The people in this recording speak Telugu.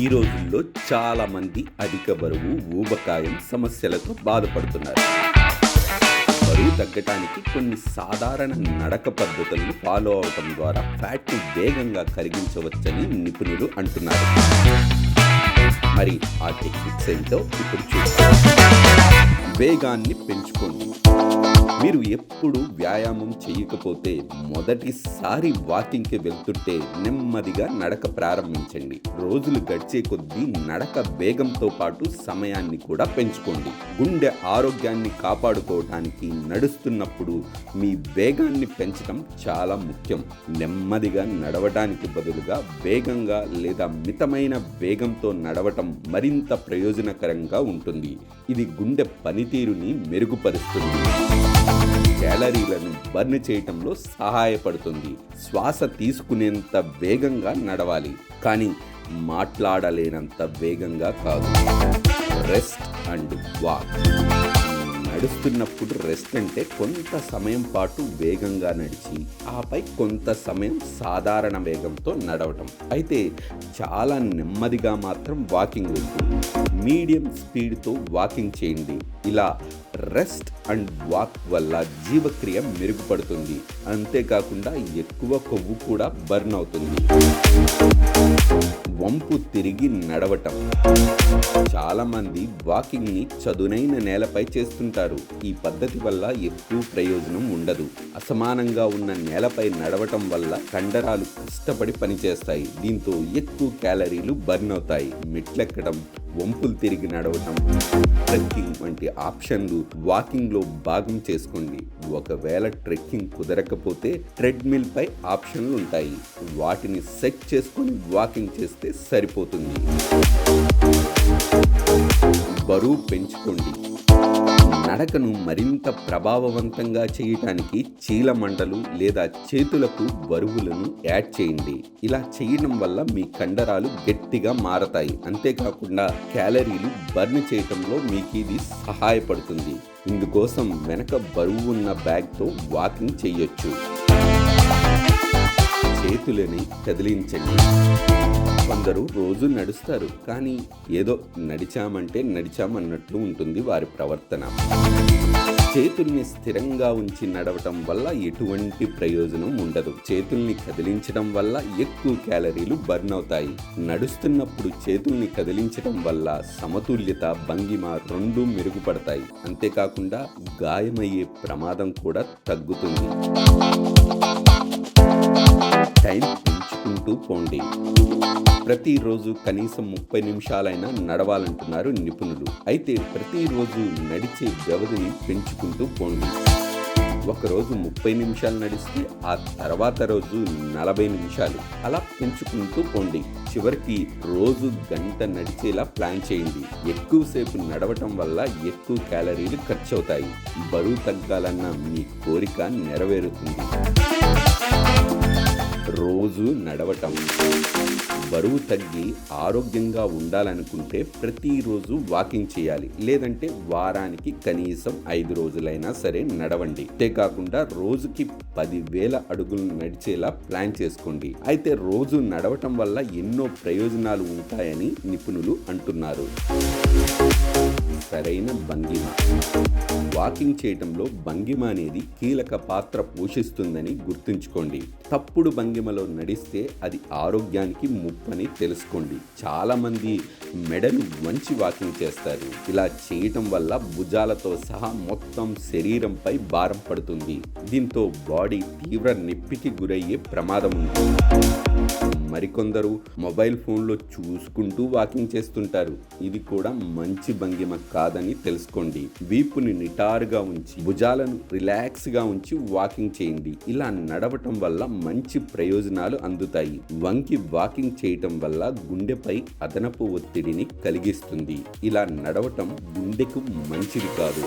ఈ రోజుల్లో చాలా మంది అధిక బరువు, ఊబకాయం సమస్యలతో బాధపడుతున్నారు. బరువు తగ్గటానికి కొన్ని సాధారణ నడక పద్ధతులను ఫాలో అవటం ద్వారా ఫ్యాట్ను వేగంగా కరిగించవచ్చని నిపుణులు అంటున్నారు. మరి ఆ టెక్నిక్స్ ఏంటో ఇప్పుడు చూద్దాం. వేగాన్ని పెంచుకోండి. మీరు ఎప్పుడు వ్యాయామం చేయకపోతే మొదటిసారి వాకింగ్కి వెళ్తుంటే నెమ్మదిగా నడక ప్రారంభించండి. రోజులు గడిచే కొద్దీ నడక వేగంతో పాటు సమయాన్ని కూడా పెంచుకోండి. గుండె ఆరోగ్యాన్ని కాపాడుకోవటానికి నడుస్తున్నప్పుడు మీ వేగాన్ని పెంచడం చాలా ముఖ్యం. నెమ్మదిగా నడవడానికి బదులుగా వేగంగా లేదా మితమైన వేగంతో నడవటం మరింత ప్రయోజనకరంగా ఉంటుంది. ఇది గుండె పనితీరుని మెరుగుపరుస్తుంది, క్యాలరీలను బర్న్ చేయటంలో సహాయపడుతుంది. శ్వాస తీసుకునేంత వేగంగా నడవాలి, కానీ మాట్లాడలేనంత వేగంగా కాదు. Rest and walk. నడుస్తున్నప్పుడు రెస్ట్ అంటే కొంత సమయం పాటు వేగంగా నడిచి ఆపై కొంత సమయం సాధారణ వేగంతో నడవటం. అయితే చాలా నెమ్మదిగా మాత్రం వాకింగ్ వద్దు. మీడియం స్పీడ్తో వాకింగ్ చేయండి. ఇలా రెస్ట్ అండ్ వాక్ వల్ల జీవక్రియ మెరుగుపడుతుంది, అంతేకాకుండా ఎక్కువ కొవ్వు కూడా బర్న్ అవుతుంది. వంపు తిరిగి నడవటం. చాలామంది వాకింగ్ని చదునైన నేలపై చేస్తుంటారు. ఈ పద్ధతి వల్ల ఎక్కువ ప్రయోజనం ఉండదు. అసమానంగా ఉన్న నేలపై నడవటం వల్ల కండరాలు కష్టపడి పనిచేస్తాయి. దీంతో ఎక్కువ క్యాలరీలు బర్న్ అవుతాయి. మెట్లెక్కడం, వంపులు తిరిగి నడవటం, ట్రెక్కింగ్ వంటి ఆప్షన్లు వాకింగ్లో భాగం చేసుకోండి. ఒకవేళ ట్రెక్కింగ్ కుదరకపోతే ట్రెడ్మిల్ పై ఆప్షన్లు ఉంటాయి. వాటిని సెట్ చేసుకొని వాకింగ్ చేస్తే సరిపోతుంది. బరువు పెంచుకోండి. నడకను మరింత ప్రభావవంతంగా చేయటానికి చీలమండలు లేదా చేతులకు బరువులను యాడ్ చేయండి. ఇలా చేయడం వల్ల మీ కండరాలు గట్టిగా మారతాయి. అంతేకాకుండా క్యాలరీలు బర్న్ చేయటంలో మీకు ఇది సహాయపడుతుంది. ఇందుకోసం వెనక బరువు ఉన్న బ్యాగ్తో వాకింగ్ చేయొచ్చు. చేతులని కదిలించండి. కొందరు రోజు నడుస్తారు, కానీ ఏదో నడిచామంటే నడిచామన్నట్లు ఉంటుంది వారి ప్రవర్తన. చేతుల్ని స్థిరంగా ఉంచి నడవటం వల్ల ఎటువంటి ప్రయోజనం ఉండదు. చేతుల్ని కదిలించడం వల్ల ఎక్కువ క్యాలరీలు బర్న్ అవుతాయి. నడుస్తున్నప్పుడు చేతుల్ని కదిలించడం వల్ల సమతుల్యత, భంగిమ రెండూ మెరుగుపడతాయి. అంతేకాకుండా గాయమయ్యే ప్రమాదం కూడా తగ్గుతుంది. టైం పెంచుకుంటూ పోండి. ప్రతిరోజు కనీసం 30 నిమిషాలైనా నడవాలంటున్నారు నిపుణులు. అయితే ప్రతిరోజు నడిచే వ్యవధిని పెంచుకుంటూ పోండి. ఒకరోజు 30 నిమిషాలు నడిస్తే ఆ తర్వాత రోజు 40 నిమిషాలు, అలా పెంచుకుంటూ పోండి. చివరికి రోజు గంట నడిచేలా ప్లాన్ చేయండి. ఎక్కువసేపు నడవటం వల్ల ఎక్కువ క్యాలరీలు ఖర్చు అవుతాయి. బరువు తగ్గాలన్న మీ కోరిక నెరవేరుతుంది. రోజు నడవటం. బరువు తగ్గి ఆరోగ్యంగా ఉండాలనుకుంటే ప్రతిరోజు వాకింగ్ చేయాలి, లేదంటే వారానికి కనీసం 5 రోజులైనా సరే నడవండి. అంతేకాకుండా రోజుకి 10,000 అడుగులు నడిచేలా ప్లాన్ చేసుకోండి. అయితే రోజు నడవటం వల్ల ఎన్నో ప్రయోజనాలు ఉంటాయని నిపుణులు అంటున్నారు. సరైన భంగిమ. వాకింగ్ చేయటంలో భంగిమ అనేది కీలక పాత్ర పోషిస్తుందని గుర్తుంచుకోండి. తప్పుడు భంగిమలో నడిస్తే అది ఆరోగ్యానికి ముప్పని తెలుసుకోండి. చాలా మంది మెడను వంచి వాకింగ్ చేస్తారు. ఇలా చేయటం వల్ల భుజాలతో సహా మొత్తం శరీరంపై భారం పడుతుంది. దీంతో బాడీ తీవ్ర నొప్పికి గురయ్యే ప్రమాదం ఉంది. మరికొందరు మొబైల్ ఫోన్లో చూసుకుంటూ వాకింగ్ చేస్తుంటారు. ఇది కూడా మంచి భంగిమ కాదని తెలుసుకోండి. వీపుని నిటారుగా ఉంచి భుజాలను రిలాక్స్గా ఉంచి వాకింగ్ చేయండి. ఇలా నడవటం వల్ల మంచి ప్రయోజనాలు అందుతాయి. వంకి వాకింగ్ చేయటం వల్ల గుండెపై అదనపు ఒత్తిడిని కలిగిస్తుంది. ఇలా నడవటం గుండెకు మంచిది కాదు.